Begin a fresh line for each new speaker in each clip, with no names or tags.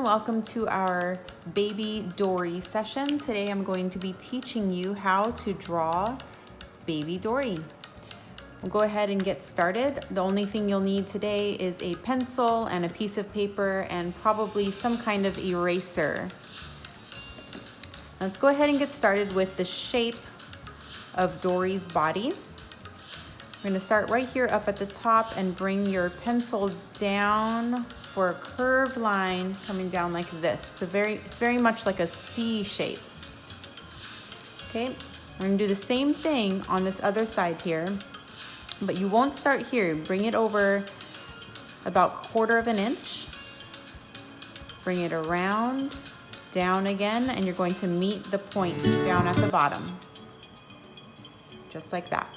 welcome to our Baby Dory session. Today I'm going to be teaching you how to draw Baby Dory. We'll go ahead and get started. The only thing you'll need today is a pencil and a piece of paper and probably some kind of eraser. Let's go ahead and get started with the shape of Dory's body. We're going to start right here up at the top and bring your pencil down for a curved line coming down like this. It's very much like a C shape. Okay, we're going to do the same thing on this other side here, but you won't start here. Bring it over about 1/4 of an inch. Bring it around, down again, and you're going to meet the point down at the bottom. Just like that.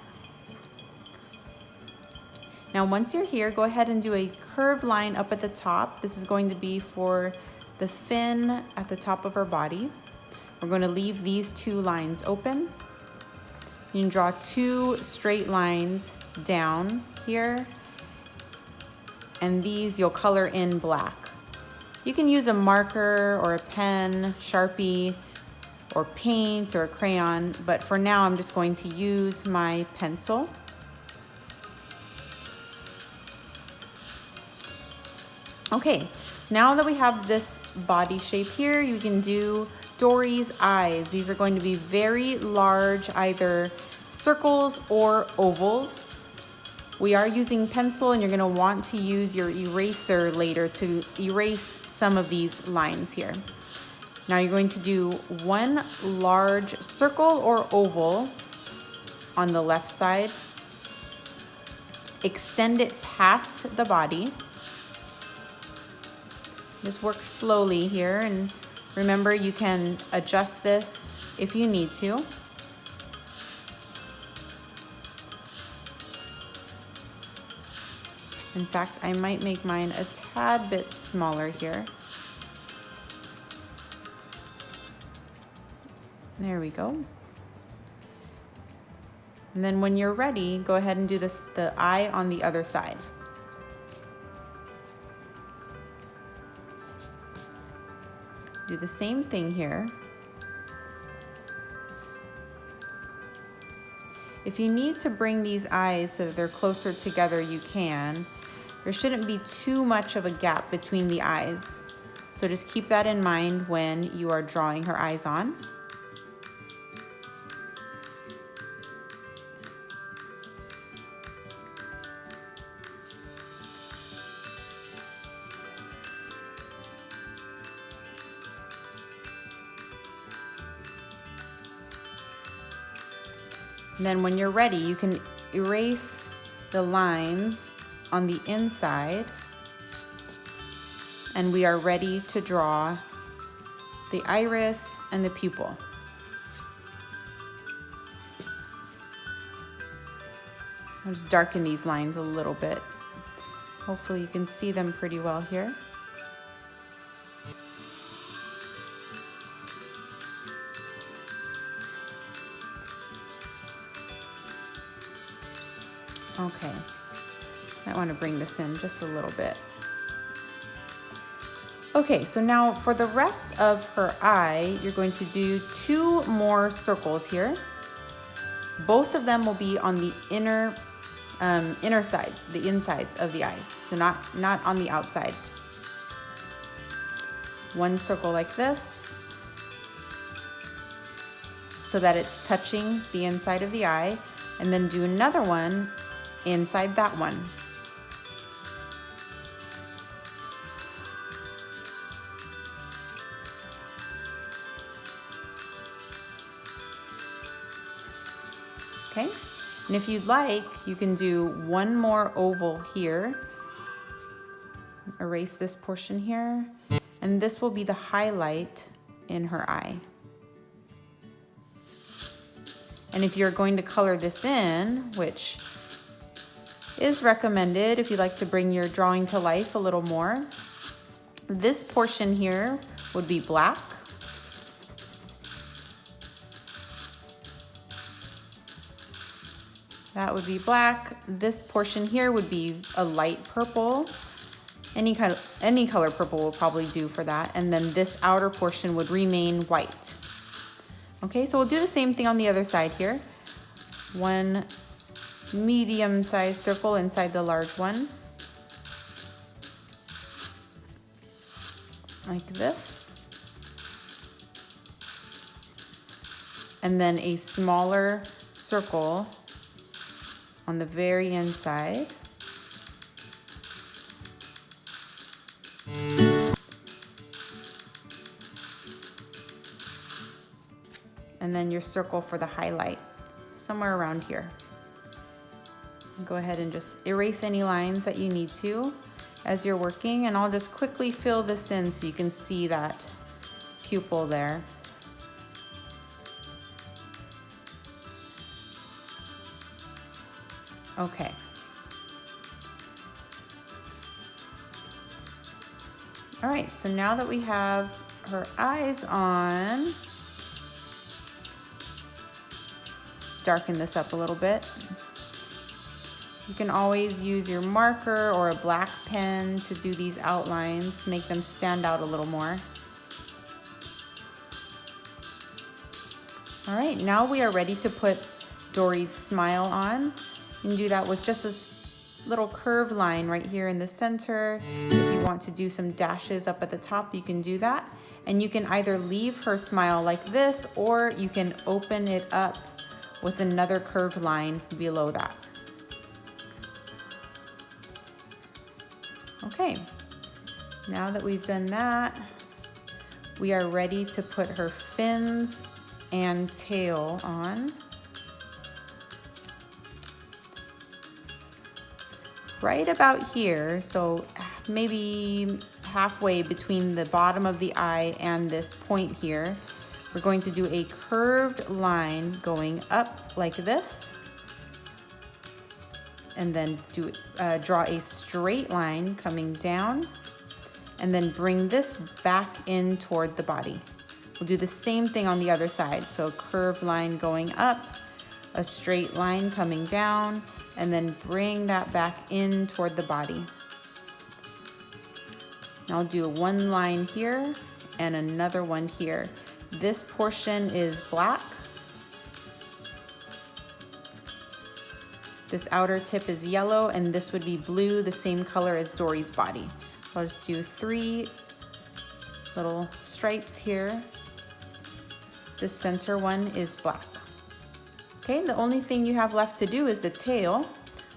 Now, once you're here, go ahead and do a curved line up at the top. This is going to be for the fin at the top of her body. We're going to leave these two lines open. You can draw 2 straight lines down here, and these you'll color in black. You can use a marker or a pen, Sharpie, or paint or a crayon, but for now I'm just going to use my pencil. Okay, now that we have this body shape here, you can do Dory's eyes. These are going to be very large, either circles or ovals. We are using pencil, and you're going to want to use your eraser later to erase some of these lines here. Now you're going to do 1 large circle or oval on the left side. Extend it past the body. Just work slowly here, and remember you can adjust this if you need to. In fact, I might make mine a tad bit smaller here. There we go. And then when you're ready, go ahead and do the eye on the other side. Do the same thing here. If you need to bring these eyes so that they're closer together, you can. There shouldn't be too much of a gap between the eyes. So just keep that in mind when you are drawing her eyes on. And then when you're ready, you can erase the lines on the inside, and we are ready to draw the iris and the pupil. I'll just darken these lines a little bit. Hopefully you can see them pretty well here. Okay, I want to bring this in just a little bit. Okay, so now for the rest of her eye, you're going to do 2 more circles here. Both of them will be on the inner sides, the insides of the eye, so not on the outside. 1 circle like this, so that it's touching the inside of the eye, and then do another one inside that one. Okay, and if you'd like, you can do 1 more oval here. Erase this portion here, and this will be the highlight in her eye. And if you're going to color this in, which is recommended if you'd like to bring your drawing to life a little more, this portion here would be black. That would be black. This portion here would be a light purple, Any color purple will probably do for that. And then this outer portion would remain white. Okay, so we'll do the same thing on the other side here. One medium-sized circle inside the large one. Like this. And then a smaller circle on the very inside. And then your circle for the highlight, somewhere around here. Go ahead and just erase any lines that you need to as you're working, and I'll just quickly fill this in so you can see that pupil there. Okay. All right, so now that we have her eyes on, let's darken this up a little bit. You can always use your marker or a black pen to do these outlines, make them stand out a little more. All right, now we are ready to put Dory's smile on. You can do that with just a little curved line right here in the center. If you want to do some dashes up at the top, you can do that. And you can either leave her smile like this, or you can open it up with another curved line below that. Okay, now that we've done that, we are ready to put her fins and tail on. Right about here, so maybe halfway between the bottom of the eye and this point here, we're going to do a curved line going up like this. And then draw a straight line coming down, and then bring this back in toward the body. We'll do the same thing on the other side. So a curved line going up, a straight line coming down, and then bring that back in toward the body. Now I'll do one line here and another one here. This portion is black. This outer tip is yellow, and this would be blue, the same color as Dory's body. So I'll just do 3 little stripes here. This center one is black. Okay, the only thing you have left to do is the tail.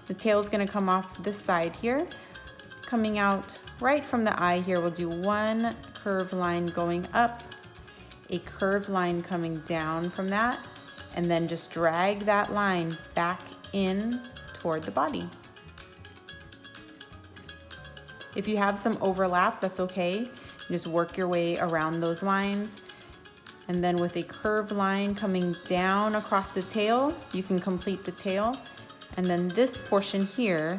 The tail is gonna come off this side here. Coming out right from the eye here, we'll do one curved line going up, a curved line coming down from that, and then just drag that line back in toward the body. If you have some overlap, that's okay. Just work your way around those lines. And then with a curved line coming down across the tail, you can complete the tail. And then this portion here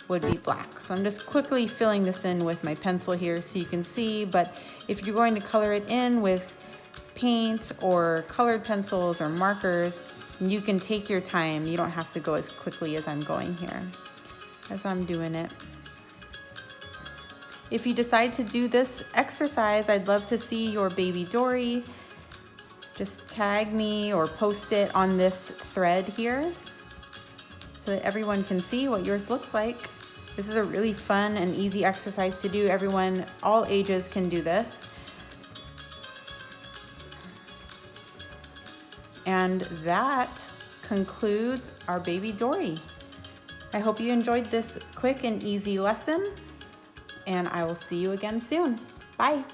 would be black. So I'm just quickly filling this in with my pencil here so you can see, but if you're going to color it in with paint or colored pencils or markers, you can take your time. You don't have to go as quickly as I'm going here, as I'm doing it. If you decide to do this exercise, I'd love to see your baby Dory. Just tag me or post it on this thread here so that everyone can see what yours looks like. This is a really fun and easy exercise to do. Everyone, all ages can do this. And that concludes our baby Dory. I hope you enjoyed this quick and easy lesson, and I will see you again soon. Bye.